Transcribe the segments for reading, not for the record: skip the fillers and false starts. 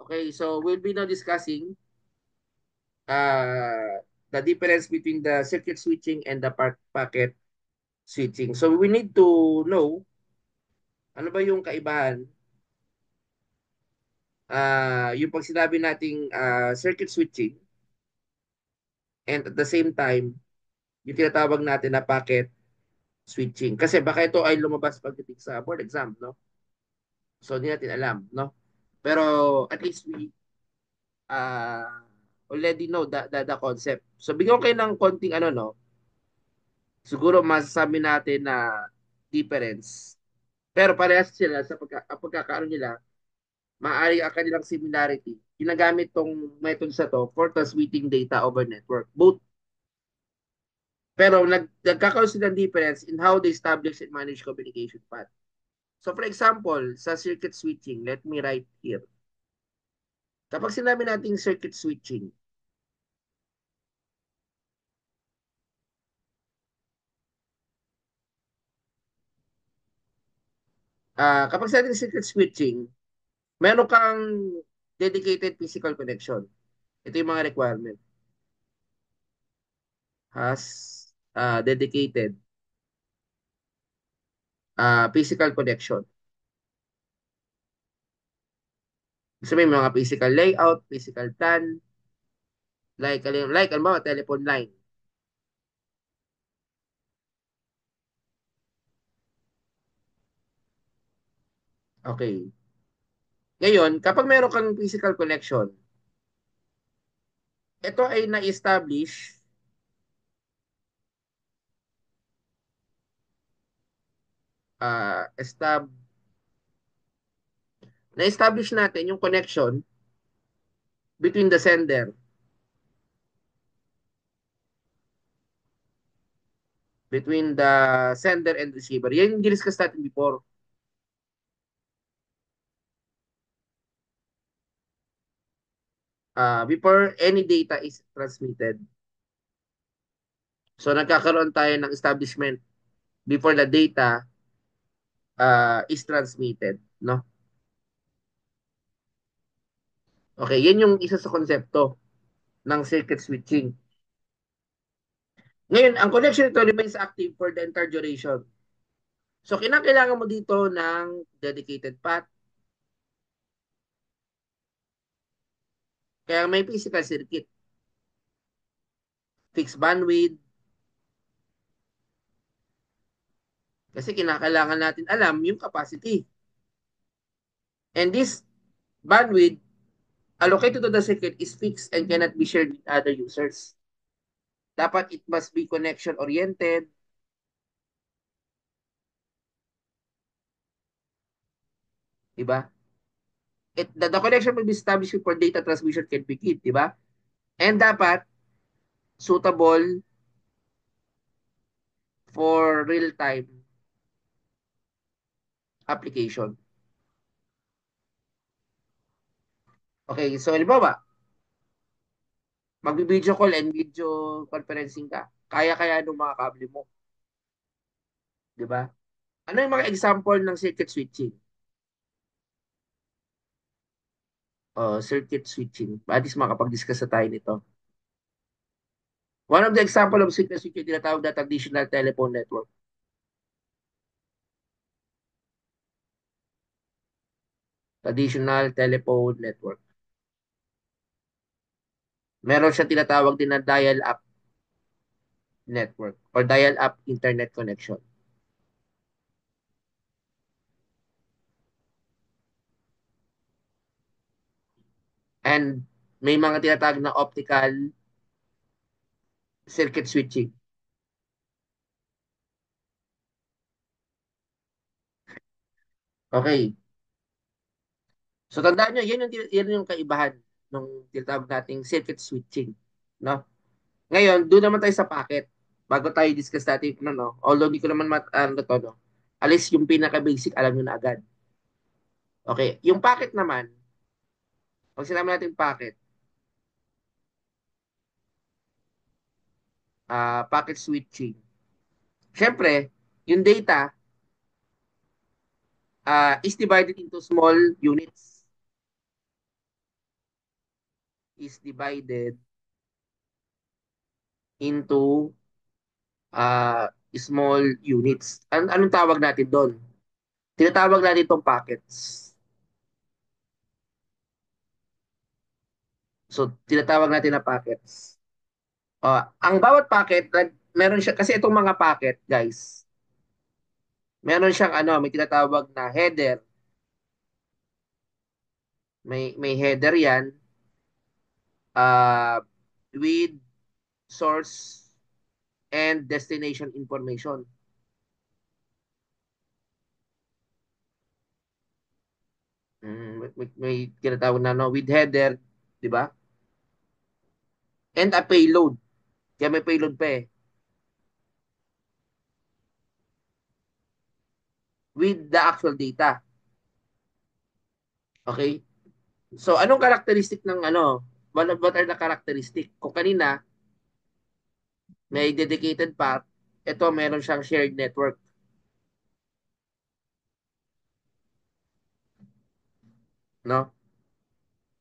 Okay, so we'll be now discussing uh, the difference between the circuit switching and the packet switching. So we need to know ano ba yung kaibahan yung pag sinabi nating circuit switching and at the same time yung tinatawag natin na packet switching. Kasi baka ito ay lumabas pagdating sa board exam, no? So hindi natin alam, no? Pero at least we uh, already know the concept. So bigyan ko kayo ng konting ano, no? Siguro masasabi natin na difference. Pero parehas sila sa ang pagkakaroon nila, maaari ang kanilang similarity. Ginagamit tong method sa to for transmitting data over network. Both, pero nagkakaroon sila ng difference in how they establish and manage communication path. So for example, sa circuit switching, let me write here. Kapag sinabi nating circuit switching, kapag sinabi nating circuit switching, meron kang dedicated physical connection. Ito yung mga requirement. Has dedicated physical connection. Gusto mo yung mga physical layout, physical plan, like ano ba, telephone line. Okay. Ngayon, kapag meron kang physical connection, ito ay na-establish uh, estab na-establish natin yung connection between the sender, and receiver. Yan yung diniscuss natin before. Before any data is transmitted. So nagkakaroon tayo ng establishment before the data is transmitted, no? Okay, yan yung isa sa konsepto ng circuit switching. Ngayon, ang connection nito remains active for the entire duration. So, kinakailangan mo dito ng dedicated path. Kaya may physical circuit, fixed bandwidth, kasi kinakailangan natin alam yung capacity. And this bandwidth allocated to the circuit is fixed and cannot be shared with other users. Dapat it must be connection-oriented, di ba? The connection will be established before data transmission can begin, di ba? And dapat suitable for real-time application. Okay, so halimbawa, magbi-video call and video conferencing ka. Kaya-kaya ng mga kable mo, di ba? Ano yung mga example ng circuit switching? Circuit switching. At least makapag-discuss na tayo nito. One of the example of circuit switching tinatawag na traditional telephone network. Traditional telephone network. Meron siya tinatawag din na dial-up network or dial-up internet connection. And may mga tinatawag na optical circuit switching. Okay. So tandaan nyo, yan yung kaibahan ng tinatawag nating circuit switching. No? Ngayon, doon naman tayo sa packet. Bago tayo discuss natin, no? Although hindi ko naman ano to, no? Alis yung pinaka-basic, alam nyo na agad. Okay. Yung packet naman, pag sinabi natin packet, packet switching. Siyempre, yung data is divided into small units. is divided into uh, small units. Anong tawag natin doon? Tinatawag natin itong packets. So, tinatawag natin na packets. Ang bawat packet, meron siya, kasi itong mga packet, guys, meron siyang ano, may tinatawag na header. May header yan uh, with source and destination information. May tinatawag na no, with header, di ba? And a payload. Kaya may payload pa eh. With the actual data. Okay? So, anong characteristic ng ano? What are the characteristic? Kung kanina, may dedicated path, ito meron siyang shared network. No?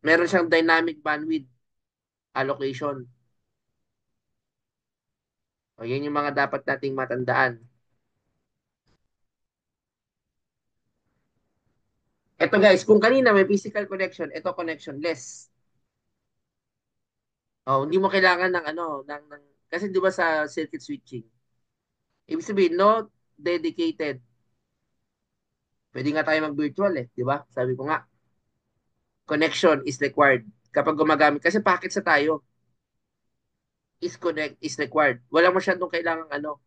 Meron siyang dynamic bandwidth allocation. O, yan yung mga dapat nating matandaan. Ito guys, kung kanina may physical connection, ito connectionless. Hindi mo kailangan ng ano, kasi 'di ba sa circuit switching, ibig sabihin no dedicated. Pwede nga tayo mag-virtual eh, 'di ba? Sabi ko nga, connection is required kapag gumagamit kasi packets sa tayo. Is required. Wala masyadong kailangan ano,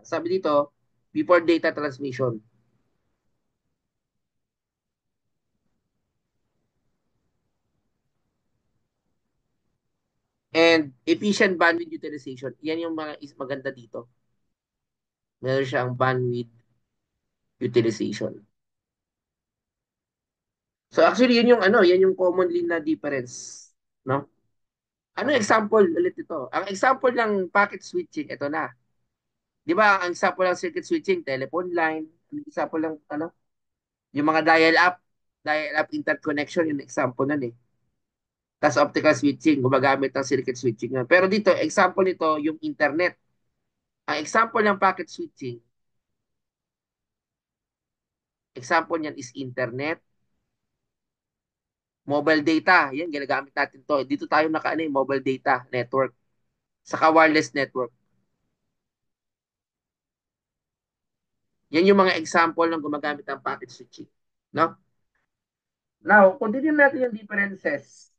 sabi dito, before data transmission. And efficient bandwidth utilization. Yan yung mga is maganda dito. Meron siyang bandwidth utilization. So actually yun yung ano, yan yung commonly na difference, no? Ano example ulit ito? Ang example ng packet switching, ito na. 'Di ba? Ang example ng circuit switching, telephone line, ang example ng ano, yung mga dial-up interconnection yung example nun eh. Tapos optical switching, gumagamit ng circuit switching nun. Pero dito, example nito yung internet. Ang example ng packet switching, example niyan is internet, mobile data. Yan, ginagamit natin to. Dito tayo naka-ano, mobile data network. Saka wireless network. Yan yung mga example ng gumagamit ng packet switching. No? Now, kung titignan natin yung differences,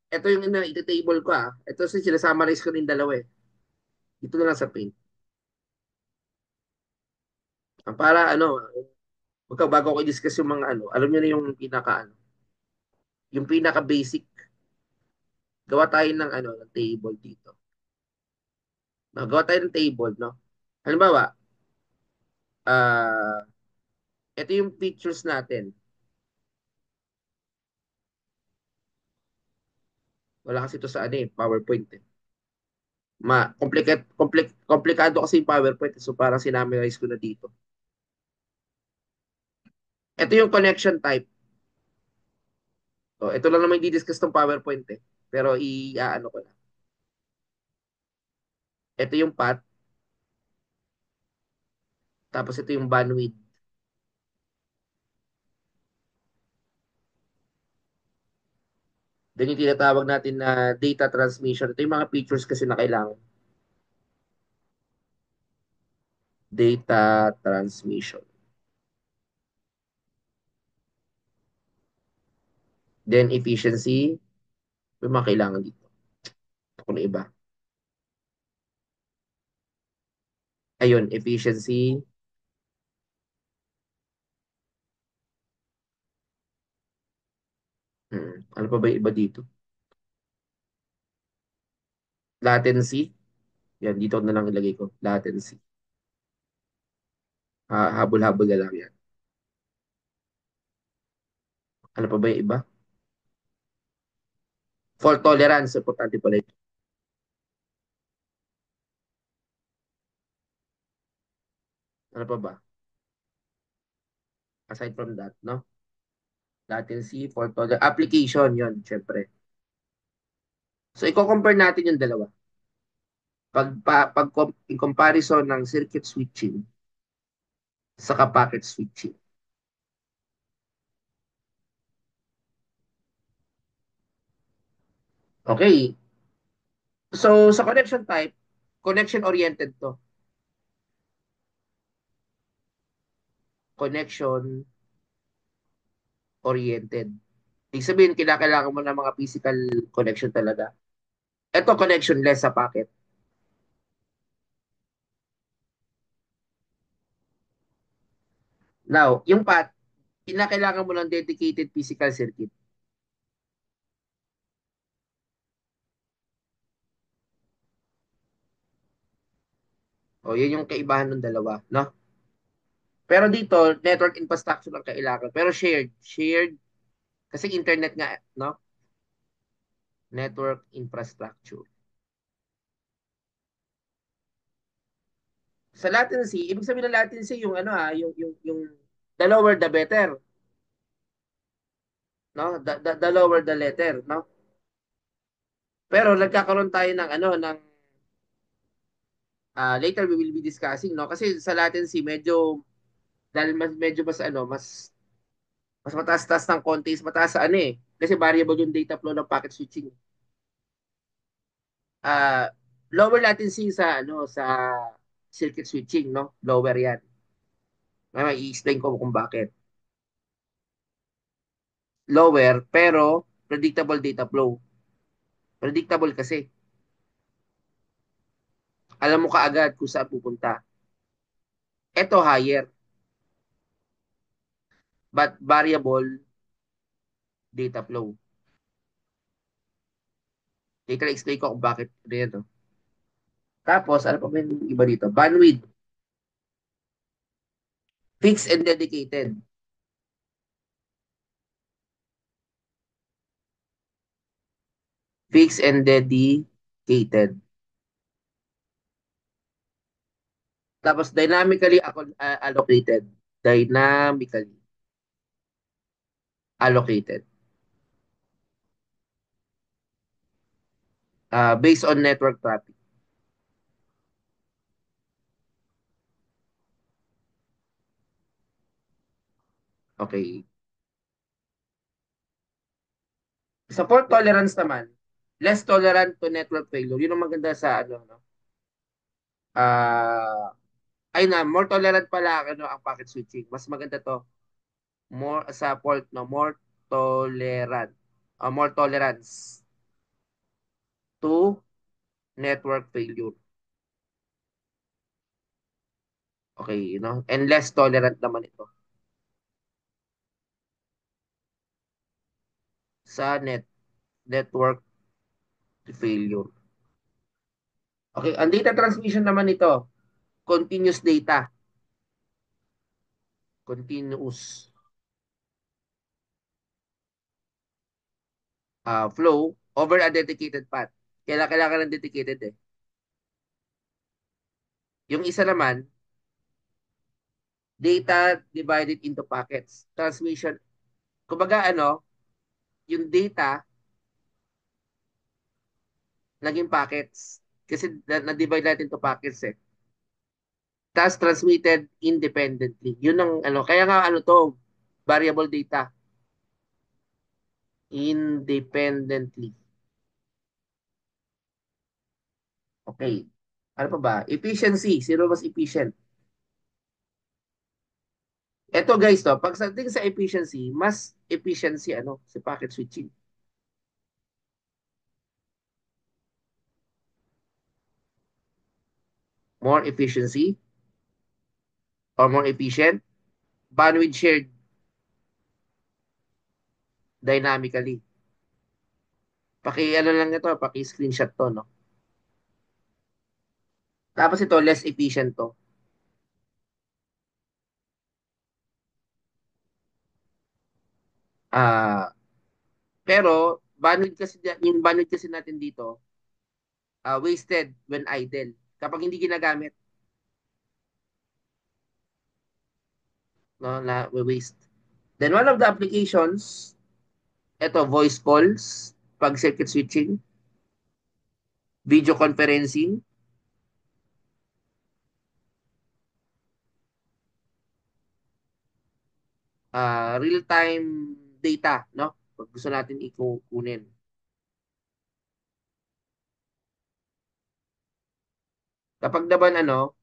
ito yung ito-table ko ah. Ito sinasummarize ko ng dalawa eh. Dito na lang sa paint. Para ano, bago ko i-discuss yung mga ano, alam niyo na yung pinaka ano, yung pinaka basic. Gawa tayo ng ano, ng table dito. No, gawa tayo ng table, no? Halimbawa, ah, ito yung pictures natin. Wala kasi ito sa ano eh, PowerPoint eh. Komplikado kasi yung PowerPoint. So parang sinamarize ko na dito. Ito yung connection type. So, ito lang naman i-discuss ng PowerPoint eh. Pero i-ano ko na. Ito yung path. Tapos ito yung bandwidth. Then yung tinatawag natin na data transmission. Ito yung mga features kasi na kailangan. Data transmission. Then efficiency. May mga kailangan dito. Ako na iba. Ayun, efficiency. Ano pa ba yung iba dito? Latency. Yan, dito na lang ilagay ko. Latency. Habol-habol na lang yan. Ano pa ba yung iba? Fault tolerance. Importante pala ito. Ano pa ba? Aside from that, no? Latency, fault tolerance, application, yon syempre. So, i-compare natin yung dalawa. In comparison ng circuit switching sa packet switching. Okay. So, sa connection type, connection-oriented to. Connection-oriented. Ibig sabihin, kinakailangan mo ng mga physical connection talaga. Ito, connectionless sa packet. Now, yung path, kinakailangan mo ng dedicated physical circuit. O, yun yung kaibahan ng dalawa, no? Pero dito, network infrastructure ang kailangan. Pero shared, kasi internet nga, no? Network infrastructure. Sa latency, ibig sabihin ng latency yung ano yung the lower the better, no? The lower the letter, no? Pero nagkakaroon tayo ng later we will be discussing, no? Kasi sa latency medyo dahil medyo mas mataas-taas ng konti, mas mataas sa ano eh. Kasi variable yung data flow ng packet switching. Ah, lower latency sa circuit switching, no? Lower 'yan. I-explain ko kung bakit. Lower pero predictable data flow. Predictable kasi. Alam mo kaagad kung saan pupunta. Ito higher but variable data flow. Later explain ko kung bakit rin ito. Tapos, ano pa ba yung iba dito? Bandwidth, fixed and dedicated. Fixed and dedicated. Tapos, dynamically allocated. Dynamically allocated. Based on network traffic. Okay. Sa fault tolerance naman, less tolerant to network failure. Yun ang maganda sa no? Ay na, more tolerant pala ang packet switching. Mas maganda to. More sa fault, no? Tolerant. More tolerance to network failure. Okay, And less tolerant naman ito sa network failure. Okay, ang data transmission naman ito, continuous data. Continuous flow over a dedicated path. Kailangan ng dedicated eh. Yung isa naman, data divided into packets. Transmission. Kumbaga yung data naging packets. Kasi na-divide natin into packets eh. Tapos transmitted independently. Yun ang kaya nga to, variable data independently. Okay. Ano pa ba? Efficiency. Sino mas efficient? Ito guys, pagdating sa efficiency, mas efficiency si packet switching. More efficiency or more efficient. Bandwidth shared dynamically. Lang ito, paki-screenshot to, no? Tapos ito, less efficient to. Ah, pero yung bandwidth kasi natin dito, wasted when idle. Kapag hindi ginagamit. no, na waste. Then one of the applications, ito, voice calls, pag circuit switching, video conferencing, real-time data, no? Pag gusto natin ikukunin. Kapag naman ano,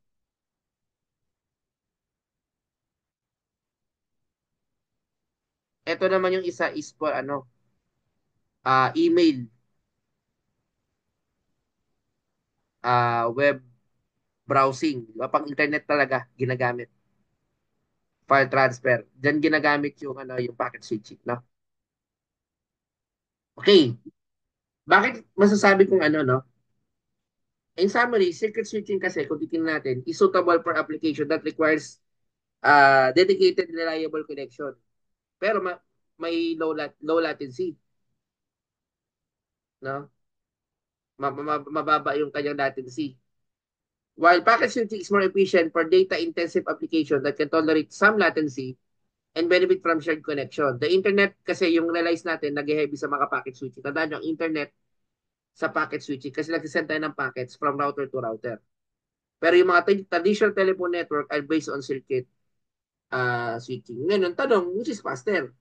ito naman yung isa is for ano, email, web browsing, pang internet talaga ginagamit, file transfer. Diyan ginagamit yung ano, yung packet switching, no? Okay, bakit masasabi kong ano, no? In summary, circuit switching kasi kung titingnan natin, is suitable for application that requires dedicated reliable connection. Pero may low latency, no? Mababa yung kanyang latency. While packet switching is more efficient for data-intensive application that can tolerate some latency and benefit from shared connection. The internet kasi yung realize natin nag-heavy sa mga packet switching. Tandaan nyo, ang internet sa packet switching kasi nagsisend tayo ng packets from router to router. Pero yung mga traditional telephone network are based on circuit switching. Ngayon, ang tanong, which is faster?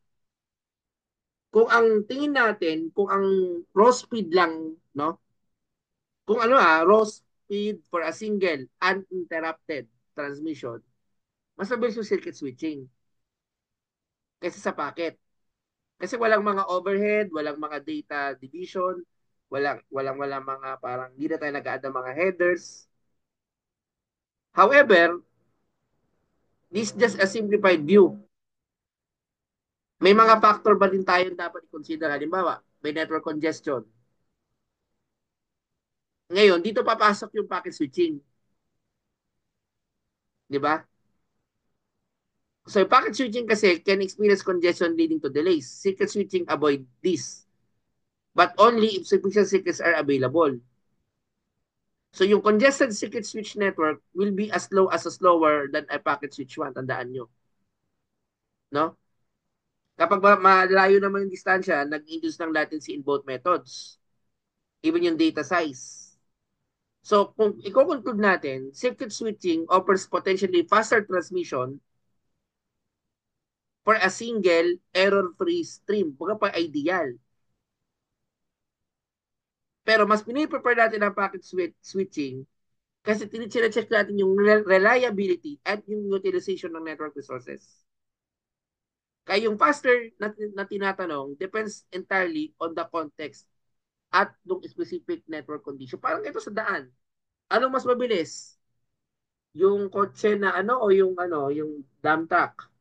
Kung ang tingin natin, kung ang raw speed lang, no? Kung ano raw speed for a single uninterrupted transmission, mas mabilis yung circuit switching kaysa sa packet. Kasi walang mga overhead, walang mga data division, walang mga parang hindi na tayo nag-add ng mga headers. However, this is just a simplified view. May mga factor ba din tayong dapat i-consider? Halimbawa, may network congestion. Ngayon, dito papasok yung packet switching. Di ba? So, yung packet switching kasi can experience congestion leading to delays. Circuit switching avoid this. But only if sufficient circuits are available. So, yung congested circuit switch network will be as low as a slower than a packet switch one. Tandaan nyo. No? Kapag malayo naman yung distansya, nag-induce ng latency in both methods. Even yung data size. So, kung i-conclude natin, circuit switching offers potentially faster transmission for a single error-free stream. Baga pa ideal. Pero mas piniprefer natin ang packet switching kasi tinicheck natin yung reliability at yung utilization ng network resources. Kaya yung faster na tinatanong depends entirely on the context at yung specific network condition. Parang ito sa daan. Ano mas mabilis? Yung kotse na ano o yung ano, yung dump truck?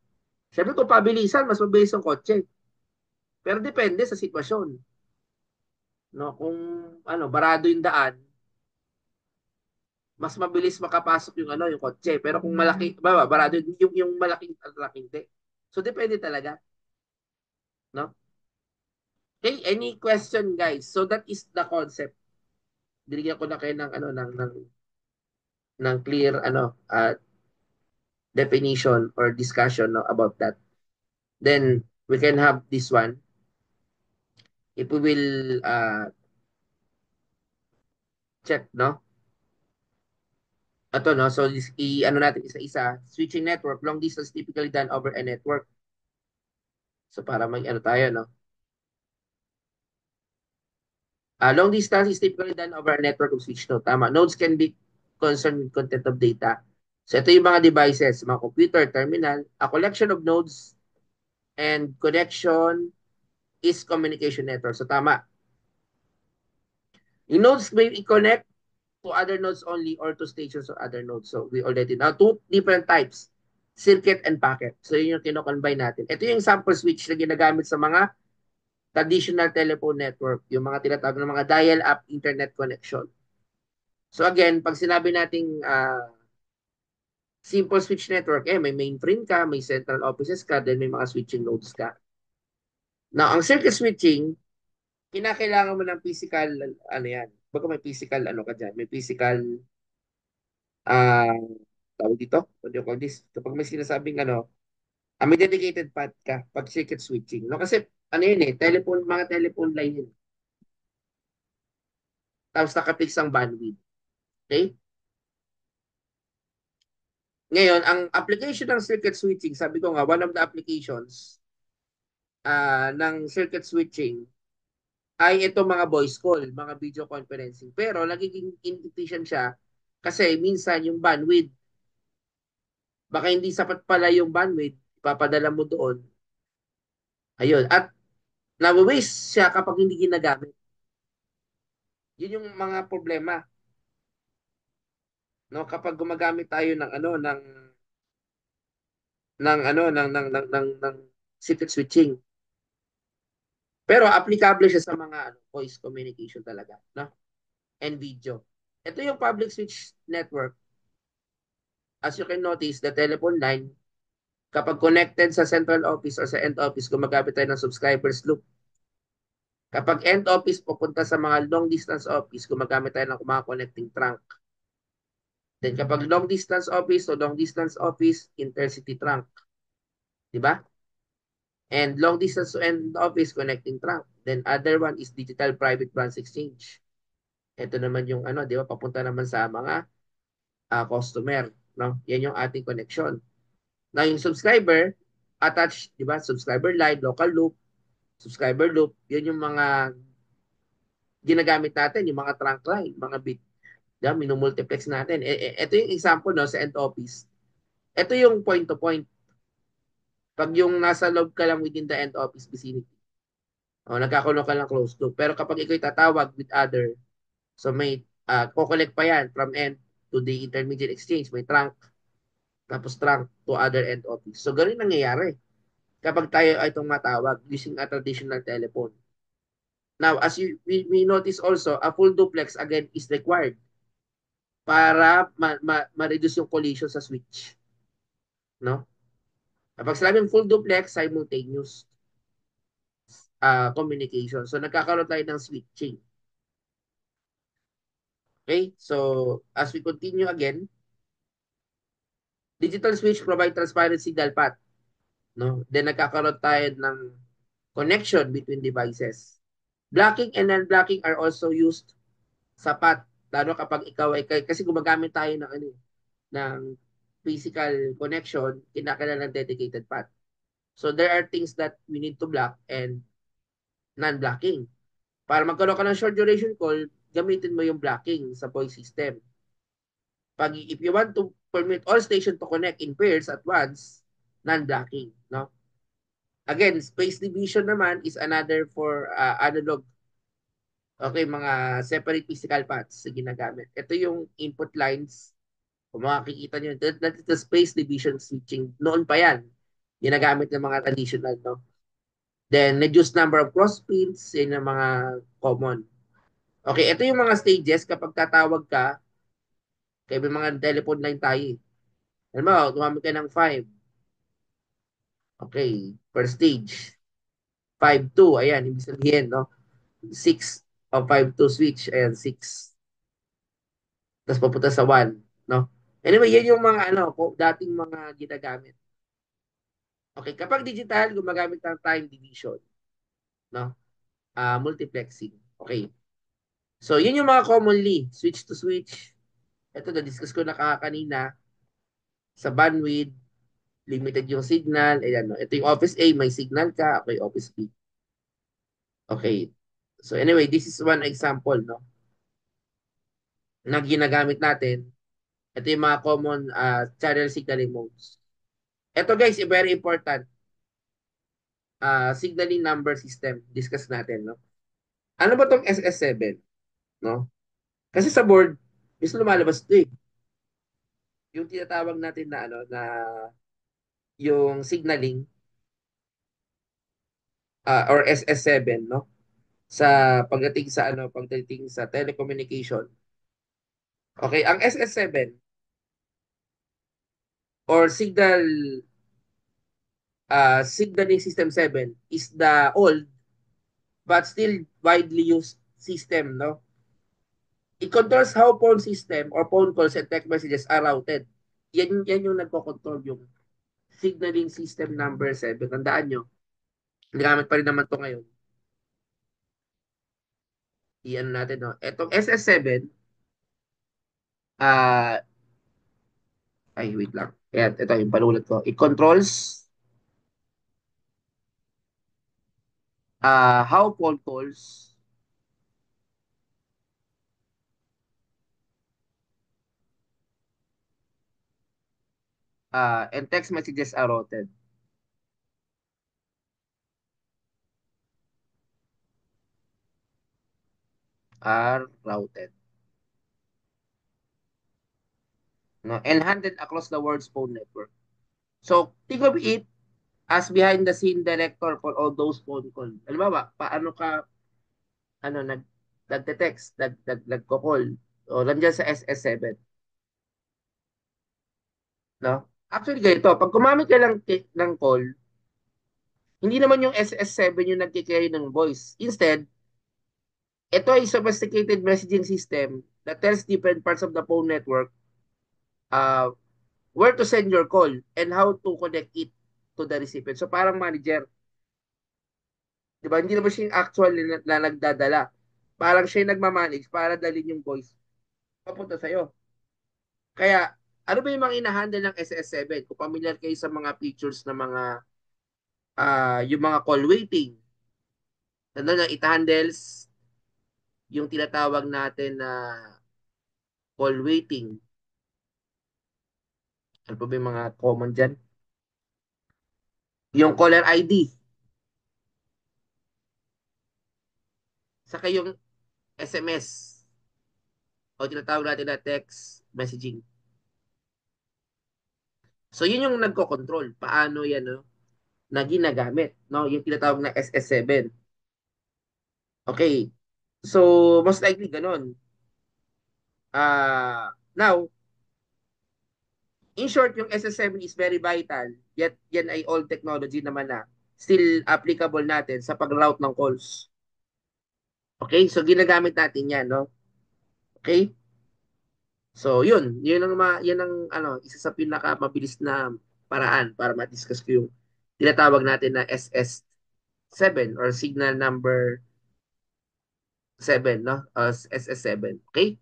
Siyempre kung pabilisan, mas mabilis yung kotse. Pero depende sa sitwasyon. No, kung ano, barado yung daan, mas mabilis makapasok yung ano, yung kotse. Pero kung malaki, barado yung malaking truck hindi. So depende talaga, no? Okay, any question guys? So that is the concept. Binigyan ko na kayo ng ano ng clear ano definition or discussion no, about that. Then we can have this one if we will check no. Ito no, so ano natin isa-isa. Switching network, long distance typically done over a network. So para may ano tayo no. Long distance is typically done over a network of switch node. Tama. Nodes can be concerned with content of data. So ito yung mga devices, mga computer, terminal, a collection of nodes and connection is communication network. So tama. Yung nodes may i-connect to other nodes only or to stations or other nodes. So we already know two different types, circuit and packet. So yun yung kino-combine natin. Ito yung sample switch na ginagamit sa mga traditional telephone network, yung mga tinatawag ng mga dial-up internet connection. So again, pag sinabi nating simple switch network, may mainframe ka, may central offices ka, then may mga switching nodes ka. Now, ang circuit switching, kinakailangan mo ng physical, ano yan, baka may physical, ano ka dyan, may physical, uh, tawag dito, what do you call this? Kapag may sinasabing, ano, May dedicated path ka pag circuit switching. No? Kasi ano yun eh, telephone, mga telephone line yun. Tapos nakapix ang bandwidth. Okay? Ngayon, ang application ng circuit switching, sabi ko nga, one of the applications ng circuit switching ay ito mga voice call, mga video conferencing. Pero nagiging inefficient siya kasi minsan yung bandwidth, baka hindi sapat pala yung bandwidth, ipapadala mo doon. Ayun. At na-waste siya kapag hindi ginagamit. Yun yung mga problema, no? Kapag gumagamit tayo ng ano ng circuit switching. Pero applicable siya sa mga voice communication talaga, no? And video. Ito yung public switch network. As you can notice, the telephone line, kapag connected sa central office or sa end office, gumagamit tayo ng subscribers loop. Kapag end office pupunta sa mga long distance office, gumagamit tayo ng mga connecting trunk. Then kapag long distance office to long distance office, intercity trunk. Di ba? And long distance to end office, connecting trunk. Then other one is digital private branch exchange. Ito naman yung ano, di ba? Papunta naman sa mga customer. No? Yan yung ating connection. Now, yung subscriber, attached, di ba? Subscriber line, local loop, subscriber loop, yan yung mga ginagamit natin, yung mga trunk line, mga bit, di ba? Minumultiplex natin. Ito yung example no, sa end office. Ito yung point to point. Pag yung nasa loob ka lang within the end office vicinity, nagkakaroon ka lang close loop. Pero kapag ikaw tatawag with other, so may ko-collect pa yan from end to the intermediate exchange. May trunk, tapos trunk to other end office. So, ganun nangyayari kapag tayo ay itong matawag using a traditional telephone. Now, as we notice also, a full duplex again is required para ma-reduce yung collision sa switch. No? Kapag sinabing full duplex, simultaneous communication. So, nagkakaroon tayo ng switching. Okay? So, as we continue again, digital switch provide transparent signal path. No? Then, nagkakaroon tayo ng connection between devices. Blocking and non-blocking are also used sa path. Lalo kapag ikaw ay, kasi gumagamit tayo ng, ano, ng physical connection, kinakailangan ng dedicated path. So, there are things that we need to block and non-blocking. Para magkaroon ka ng short duration call, gamitin mo yung blocking sa voice system. If you want to permit all stations to connect in pairs at once, non-blocking, no? Again, space division naman is another for analog. Okay, mga separate physical paths na ginagamit. Ito yung input lines. Kung makikita nyo, that is the space division switching. Noon pa yan. Ginagamit ng mga traditional, no? Then, reduced number of cross pins, yun yung mga common. Okay, ito yung mga stages kapag tatawag ka, kaya may mga telephone line tayo. Alam mo, gumamit ka ng 5. Okay, per stage. 5-2, ayan, ibig sabihin, no? 6 o 5-2 switch, ayan, 6. Tapos papunta sa 1, no? Anyway, yan yung mga ano, dating mga ginagamit. Okay, kapag digital, gumagamit ng time division, no? Multiplexing. Okay. So, yun yung mga commonly, switch to switch. Ito, na-discuss ko na kanina sa bandwidth, limited yung signal. Ayan, no? Ito yung Office A, may signal ka. Okay, Office B. Okay. So, anyway, this is one example, no? Na ginagamit natin. Ito yung mga common channel signaling modes. Ito guys, very important. Signaling number system. Discuss natin, no? Ano ba tong SS7? No? Kasi sa board, is lumalabas ito eh. Yung tinatawag natin na ano na yung signaling or SS7, no? Sa pagdating sa telecommunication. Okay, ang SS7 or signaling system 7 is the old but still widely used system, no? It controls how phone system or phone calls and text messages are routed. Yan yung nagko-control yung signaling system number 7. Tandaan nyo, nagamit pa rin naman to ngayon. Iyan natin, no? Etong SS7, ah, ay, wait lang. Ayan, ito yung panulat ko. It controls how phone calls and text messages are routed, no? And handled across the world's phone network. So, think of it as behind the scene director for all those phone calls. Halimbawa, paano ka nagte-text, nagko-call o nandiyan sa SS7, no? Actually ganito, pag gumamit ka lang ng call, hindi naman yung SS7 yung nagki-carry ng voice. Instead, ito ay sophisticated messaging system that tells different parts of the phone network uh, where to send your call and how to connect it to the recipient. So parang manager, 'di ba? Hindi naman siya yung actual na nagdadala. Parang siya yung nagmamanage para dalhin yung voice papunta sa'yo. Kaya, ano ba yung mga inahandle ng SS7? Kung familiar kayo sa mga features ng mga, yung mga call waiting, ano na, it handles yung tinatawag natin na call waiting. Ano pa ba yung mga common dyan? Yung caller ID, saka yung SMS, o tinatawag natin na text messaging. So, yun yung nagko-control. Paano yan, no, na ginagamit, no? Yung tinatawag na SS7. Okay. So, most likely ganun. Now, in short, yung SS7 is very vital. Yet, yan ay old technology naman na still applicable natin sa pag-route ng calls. Okay? So, ginagamit natin yan, no? Okay? So, yun ang yun ang isa sa pinaka mabilis na paraan para ma-discuss ko yung tinatawag natin na SS7 or signal number 7, no? SS7. Okay?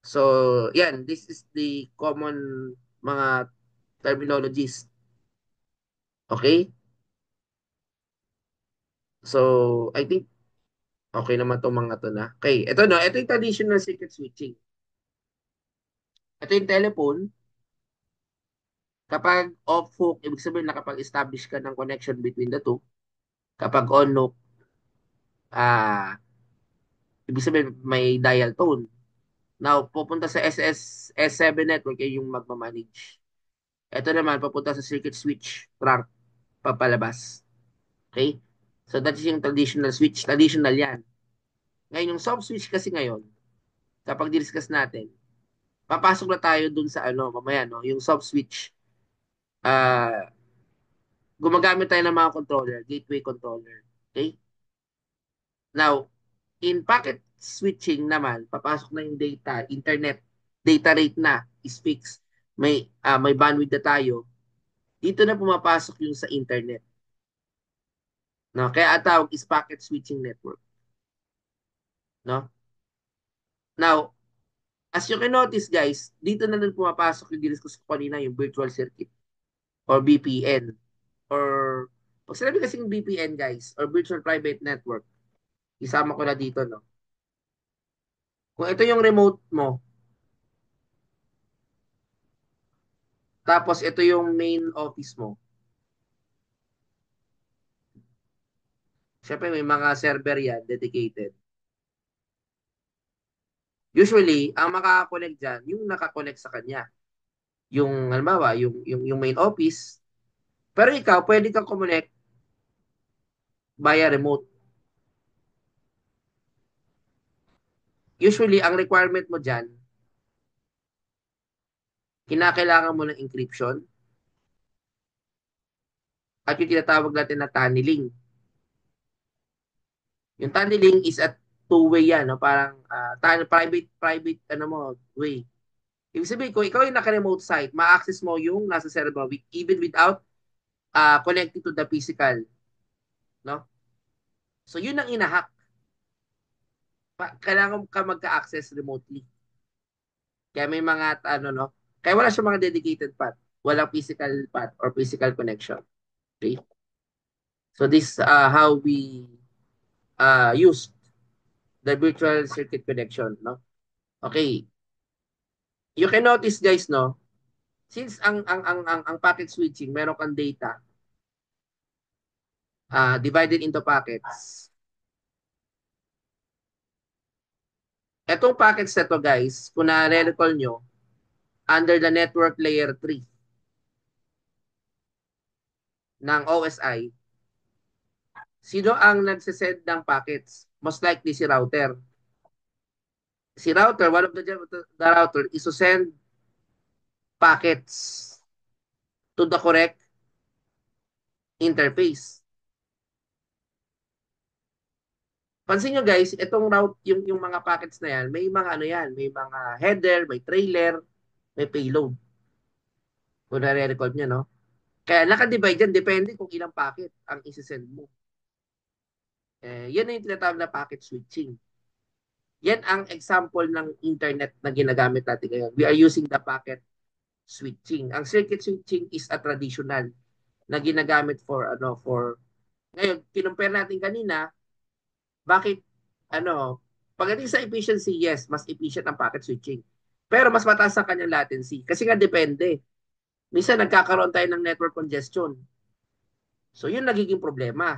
So, yan, this is the common mga terminologies. Okay? So, I think okay naman itong mga to na. Okay, ito no, ito yung traditional circuit switching. Ito yung telephone. Kapag off-hook, ibig sabihin nakapag-establish ka ng connection between the two. Kapag on-hook, ah, ibig sabihin may dial tone. Now, pupunta sa S7 network, yung magmamanage. Ito naman, papunta sa circuit switch, trunk, papalabas. Okay? So, that is yung traditional switch. Traditional yan. Ngayon, yung soft switch kasi ngayon, kapag discuss natin, papasok na tayo dun sa mamaya, no? Yung soft switch, ah, gumagamit tayo ng mga controller, gateway controller. Okay? Now, in packet switching naman, papasok na yung data, internet, data rate na is fixed. May bandwidth na tayo. Dito na pumapasok yung sa internet. No? Kaya ang tawag is packet switching network. No? Now, as you can notice guys, dito na rin pumapasok yung diniscuss ko kanina, yung virtual circuit or VPN. Or, pag sinabi kasing VPN guys, or virtual private network, isama ko na dito, no? Kung ito yung remote mo, tapos ito yung main office mo, syempre may mga server yan, dedicated. Usually, ang makaka-connect dyan, yung nakakonect sa kanya. Yung, halimbawa, yung main office. Pero ikaw, pwede kang connect via remote. Usually, ang requirement mo dyan, kinakailangan mo ng encryption at yung tinatawag natin na tunneling. Yung tunneling is at two-way yan, no? Parang private way. Ibig sabihin, kung ikaw yung naka-remote site, ma-access mo yung nasa server mo even without connecting to the physical, no? So yun ang inahack. Kailangan ka magka-access remotely. Kaya may mga ano no, kaya wala siyang mga dedicated path. Walang physical path or physical connection. Okay? So this how we use the virtual circuit connection, no? Okay. You can notice guys, no, since ang packet switching, meron kang data divided into packets. Etong packets na to guys, kung na-recall nyo, under the network layer 3 ng OSI, sino ang nagsisend ng packets? Most likely si router. Si router, one of the router is to send packets to the correct interface. Pansin nyo guys, itong route, yung mga packets na yan, may mga ano yan, may mga header, may trailer, may payload. Kung nare-record nyo, no? Kaya naka-divide yan, depende kung ilang packet ang isi-send mo. Yan na yung tinatawag na packet switching. Yan ang example ng internet na ginagamit natin ngayon. We are using the packet switching. Ang circuit switching is a traditional na ginagamit for ngayon, kinumpare natin kanina, bakit pagdating sa efficiency, yes, mas efficient ang packet switching. Pero mas mataas ang kanyang latency kasi nga depende. Minsan nagkakaroon tayo ng network congestion. So yun nagiging problema.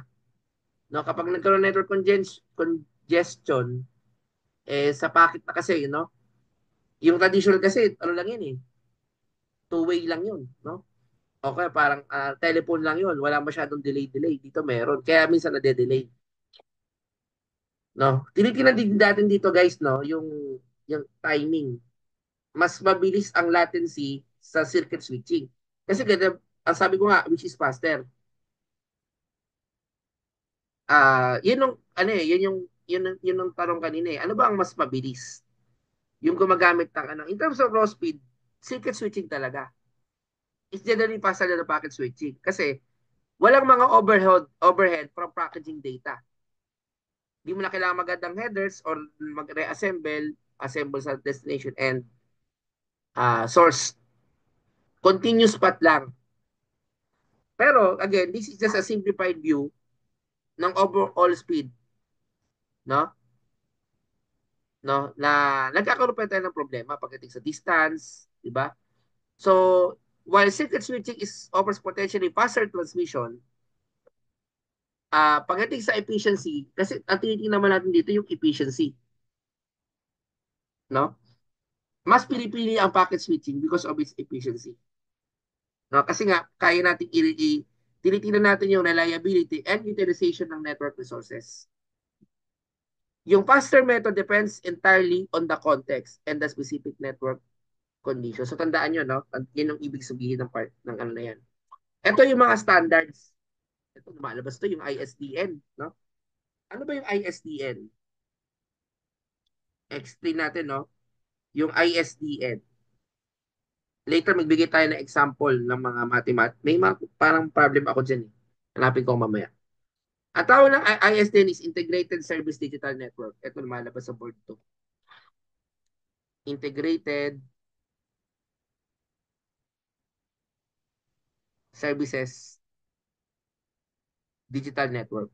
No, kapag nagkaroon ng network congestion sa packet na kasi, yung traditional kasi ano lang yun two-way lang yun, no? Okay, parang telephone lang yun. Wala masyadong delay. Dito meron. Kaya minsan nade-delay. No? Tinitingnan din natin dito guys, no? Yung timing. Mas mabilis ang latency sa circuit switching. Kasi ganyan, ang sabi ko nga, which is faster. Yun yung, ano yun yung tanong kanina eh. Ano ba ang mas mabilis? Yung gumagamit ng in terms of raw speed, circuit switching talaga. It's generally faster than the packet switching. Kasi, walang mga overhead from packaging data. Di mo na kailangan magandang headers or assemble sa destination and source. Continuous path lang. Pero, again, this is just a simplified view ng overall speed, no? No? Na nagkakaroon pa tayo ng problema pagdating sa distance, di ba? So, while circuit switching offers potentially faster transmission, pagdating sa efficiency, kasi ang tinitingnan naman natin dito yung efficiency, no? Mas pinipili ang packet switching because of its efficiency. No? Kasi nga, kaya natin tinitingnan natin yung reliability and utilization ng network resources. Yung faster method depends entirely on the context and the specific network condition. So tandaan nyo, no? Yan yung ibig sabihin ng part ng ano na yan. Ito yung mga standards. Ito, lumalabas to yung ISDN, no? Ano ba yung ISDN? Explain natin, no? Yung ISDN. Later, magbigay tayo ng example ng mga may mga parang problem ako dyan eh. Hanapin ko mamaya. Ang tawag ng ISDN is Integrated Service Digital Network. Ito lumalabas sa board to. Integrated Services Digital Network.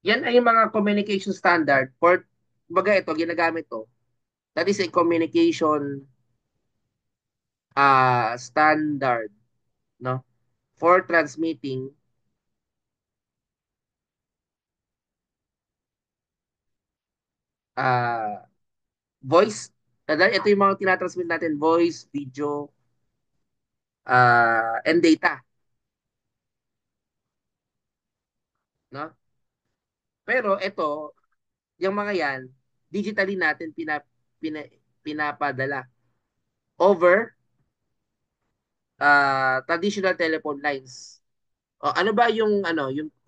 Yan ay yung mga communication standard for, baga ito, ginagamit to. That is a communication standard, no? For transmitting uh, voice. Ito yung mga tinatransmit natin, voice, video, and data, no? Pero ito, yung mga yan, digitally natin pina, pinapadala over traditional telephone lines. O, ano ba yung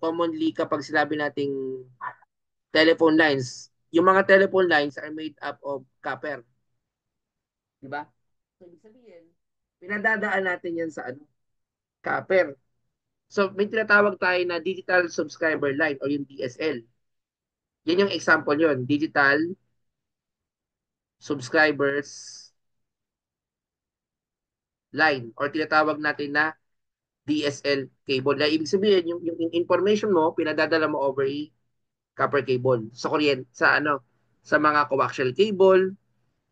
commonly kapag sinabi nating telephone lines. Yung mga telephone lines are made up of copper. Di ba? So, ibig sabihin, pinadadaan natin yan sa ano? Copper. So, may tinatawag tayo na digital subscriber line or yung DSL. Yan yung example yon, digital subscribers line or tinatawag natin na DSL cable. Na ibig sabihin, yung information mo, pinadadala mo over a copper cable sa kuryente, sa ano, sa mga coaxial cable,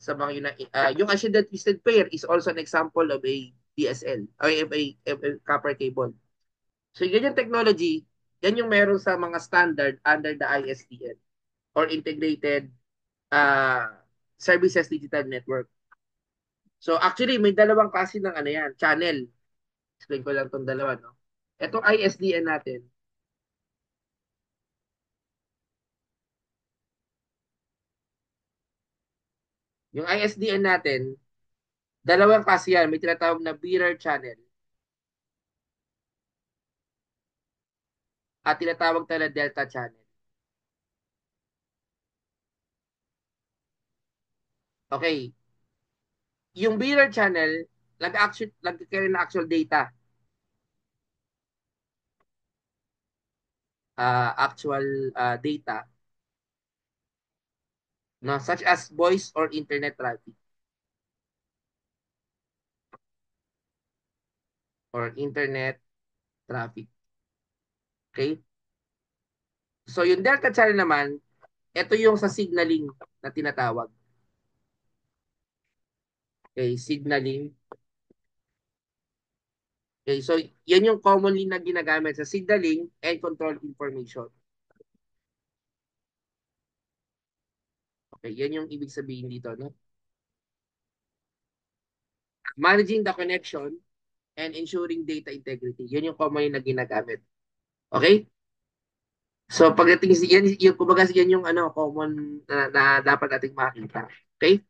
sa mga yung shielded twisted pair is also an example of a DSL or of a copper cable. So, ganyan technology, yan yung meron sa mga standard under the ISDN or Integrated uh, Services Digital Network. So, actually, may dalawang klase ng ano yan, channel. Explain ko lang itong dalawa, no? Itong ISDN natin, yung ISDN natin, dalawang klase yan. May tinatawag na bearer channel at tinatawag tayo na delta channel. Okay, yung bearer channel, nag-carry na actual data, data, no, such as voice or internet traffic or internet traffic. Okay? So yung delta channel naman, ito yung sa signaling na tinatawag. Okay, signaling. Okay, so yan yung commonly na ginagamit sa signaling and control information. Okay, yan yung ibig sabihin dito, no? Managing the connection and ensuring data integrity. Yan yung commonly na ginagamit. Okay? So pagdating yan yung kumbaga yan yung ano common na dapat nating makita. Okay?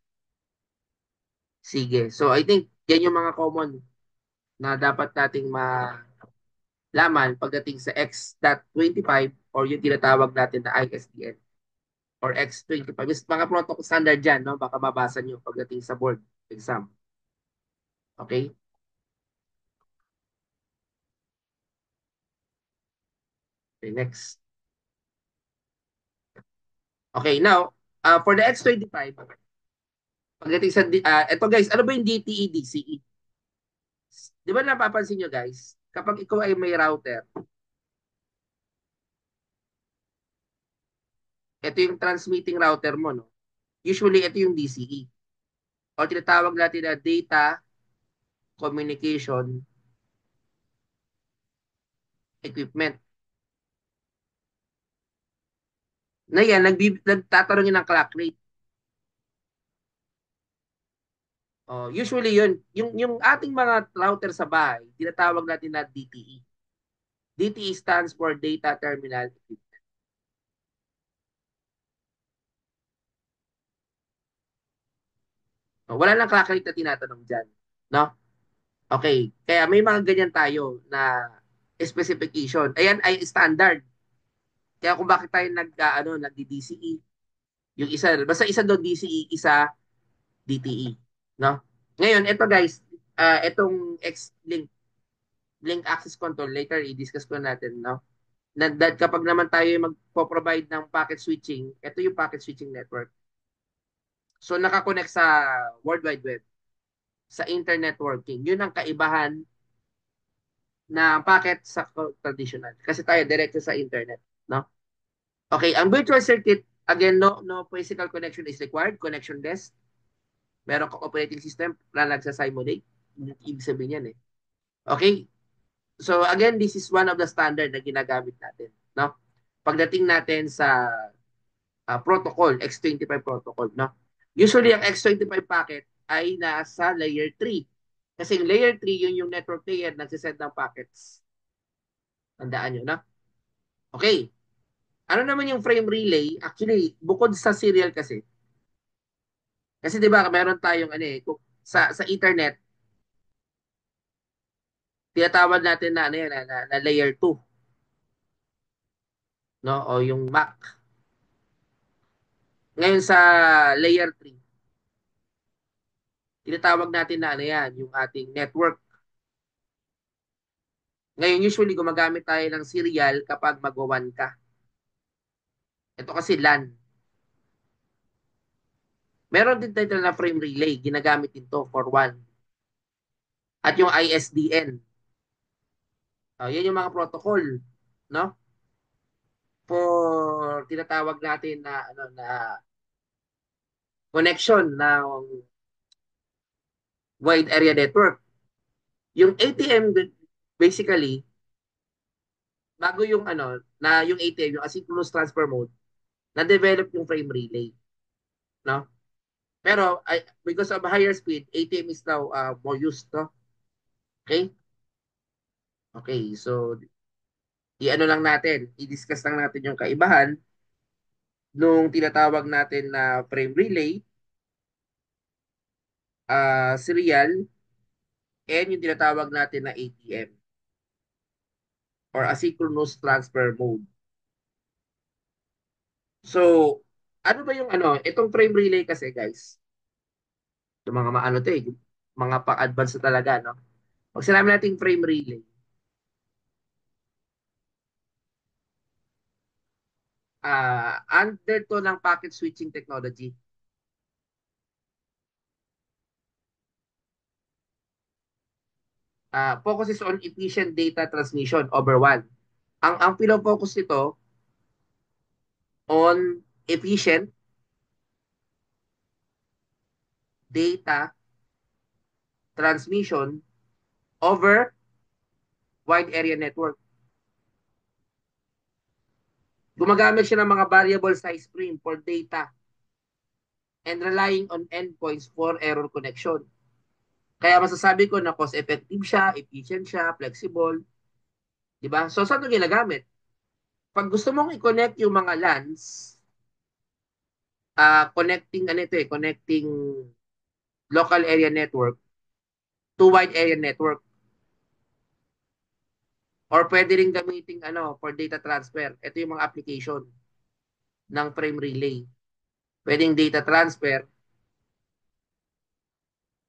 Sige. So I think yan yung mga common na dapat nating malaman pagdating sa X.25 or yung tinatawag natin na ISDN or X25. Is mga protocol standard dyan, no? Baka mabasa nyo pagdating sa board exam. Okay? Okay, next. Okay, now, for the X25, pagdating sa, ito guys, ano ba yung DTE, DCE? Di ba napapansin nyo guys, kapag ikaw ay may router, ito yung transmitting router mo, no? Usually, ito yung DCE. O tinatawag natin na Data Communication Equipment. Na yan, nagtatanongin ng clock rate. Usually yun, yung ating mga router sa bahay, tinatawag natin na DTE. DTE stands for Data Terminal Equipment. Wala lang clock rate na tinatanong dyan. No? Okay. Kaya may mga ganyan tayo na specification. Ayan ay standard. Kaya kung bakit tayo nag-DCE, yung isa, basta isa doon DCE, isa DTE. No? Ngayon, ito guys, itong link access control, later i-discuss ko natin, no? Kapag naman tayo magpo-provide ng packet switching, ito yung packet switching network. So, nakakonect sa World Wide Web, sa internet working. Yun ang kaibahan na packet sa traditional. Kasi tayo diretso sa internet, no? Okay, ang virtual circuit, again, no physical connection is required, connectionless. Meron kang operating system na nagsa-simulate. Ibig sabihin yan eh. Okay? So again, this is one of the standard na ginagamit natin, no? Pagdating natin sa protocol, X25 protocol, no? Usually ang X25 packet ay nasa layer 3. Kasi yung layer 3 yun yung network layer nagsisend ng packets. Tandaan nyo, no? Okay. Ano naman yung frame relay? Actually, bukod sa serial kasi 'di ba meron tayong sa internet, tinatawag natin na ano yan, na layer 2, no? O yung MAC. Ngayon sa layer 3, tinatawag natin na ano yan, yung ating network. Ngayon, usually, gumagamit tayo ng serial kapag magwa-WAN ka. Ito kasi LAN. Meron din tayo na frame relay. Ginagamit din to for WAN. At yung ISDN. Yan yung mga protocol, no? For tinatawag natin na ano na connection ng wide area network. Yung ATM basically bago yung ano na yung ATM yung asynchronous transfer mode na-develop yung frame relay, no? Pero because of higher speed, ATM is now more used, no? Okay? Okay, so i-ano lang natin, i-discuss lang natin yung kaibahan nung tinatawag natin na frame relay, serial, and yung tinatawag natin na ATM or asynchronous transfer mode. So, ano ba yung ano, itong frame relay kasi guys, yung mga maano to eh, mga pang-advance na talaga, no? Pag sinabi natin frame relay, under to ng packet switching technology. Focuses on efficient data transmission over WAN. Ang pino-focus nito on efficient data transmission over wide area network. Gumagamit siya ng mga variable size frame for data and relying on endpoints for error connection. Kaya masasabi ko na cost effective siya, efficient siya, flexible, 'di ba? So saan 'to ginagamit? Pag gusto mong i-connect yung mga LANs, connecting ano ito eh, connecting local area network to wide area network or pwede rin gamitin ano for data transfer. Ito yung mga application ng frame relay. Pwedeng data transfer,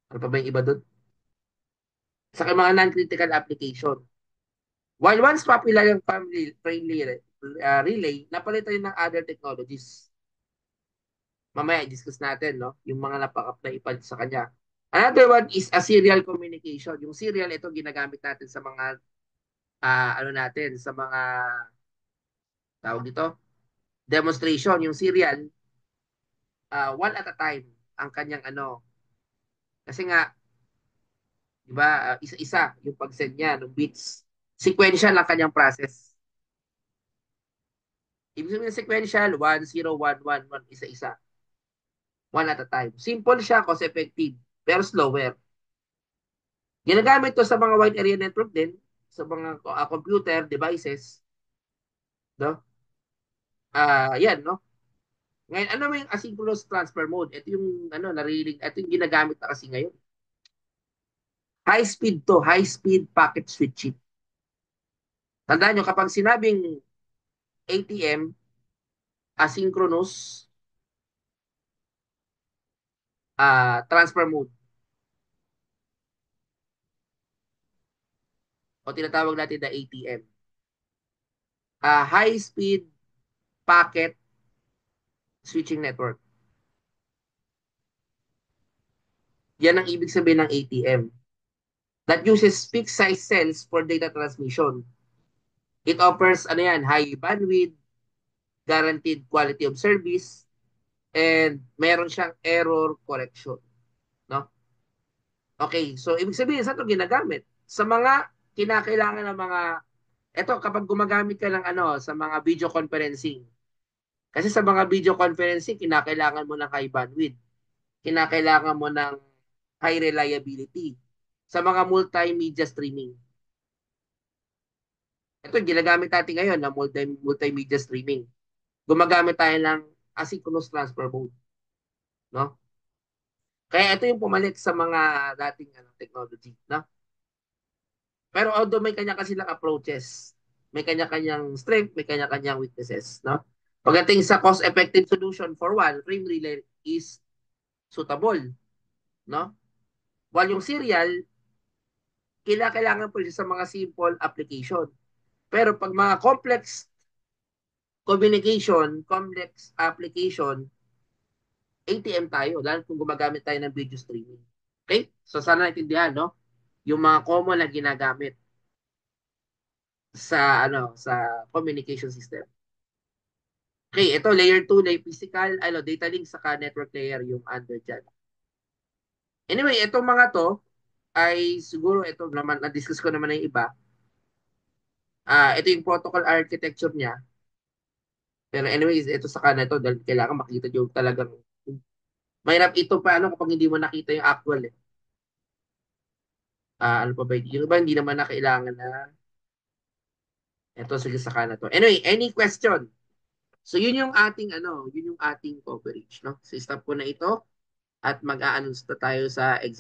ano pa ba yung iba doon? Sa mga non-critical application. While once popular yung frame relay, napalitan yun ng other technologies. Mamaya i-discuss natin, no? Yung mga napapalit sa kanya. Another one is a serial communication. Yung serial, ito ginagamit natin sa mga, ano natin, sa mga, tawag dito, demonstration. Yung serial, one at a time, ang kanyang ano. Kasi nga, di ba, isa-isa yung pag-send niya ng bits. Sequential ang kanyang process. Ibig sabihin sequential, 1, 0, 1, 1, 1, isa-isa. One at a time. Simple siya, cost effective, pero slower. Ginagamit to sa mga wide area network din, sa mga computer devices, no? Yan, no? Ngayon, ano mo yung asynchronous transfer mode? Ito yung ano, narinig, ito yung ginagamit na kasi ngayon. High speed to, high speed packet switching. Tandaan nyo, kapag sinabing ATM, asynchronous transfer mode, o tinatawag natin na ATM, high speed packet switching network. Yan ang ibig sabihin ng ATM. That uses fixed size cells for data transmission. It offers ano yan, high bandwidth, guaranteed quality of service, and meron siyang error correction. No? Okay, so ibig sabihin, saan ito ginagamit? Sa mga kinakailangan ng mga, eto kapag gumagamit ka ng ano, sa mga video conferencing. Kasi sa mga video conferencing, kinakailangan mo ng high bandwidth. Kinakailangan mo ng high reliability. Sa mga multimedia streaming. Ito, ginagamit natin ngayon na multimedia streaming. Gumagamit tayo ng asynchronous transfer mode. No? Kaya ito yung pumalit sa mga dating ano, technology. No? Pero although may kanya kasi lang approaches, may kanya-kanyang strength, may kanya-kanyang weaknesses. No? Pagdating sa cost-effective solution for one, frame relay is suitable, no? While yung serial, kailangan po siya sa mga simple application. Pero pag mga complex communication, complex application, ATM tayo, lalo kung gumagamit tayo ng video streaming. Okay? So sana naintindihan, no? Yung mga common na ginagamit sa communication system. Okay, ito layer 2, layer physical, data link saka network layer yung under dyan. Anyway, itong mga to ay siguro ito naman na-discuss ko naman na yung iba. Ito yung protocol architecture niya. Pero anyways, ito sa na ito dahil kailangan makita yung talagang mahirap ito paano kapag hindi mo nakita yung actual eh. Ano pa ba? Yung iba hindi naman na kailangan na ito sige sa na to. Anyway, any question? So yun yung ating yun yung ating coverage, no? So stop ko na ito at mag-a-announce na tayo sa exam.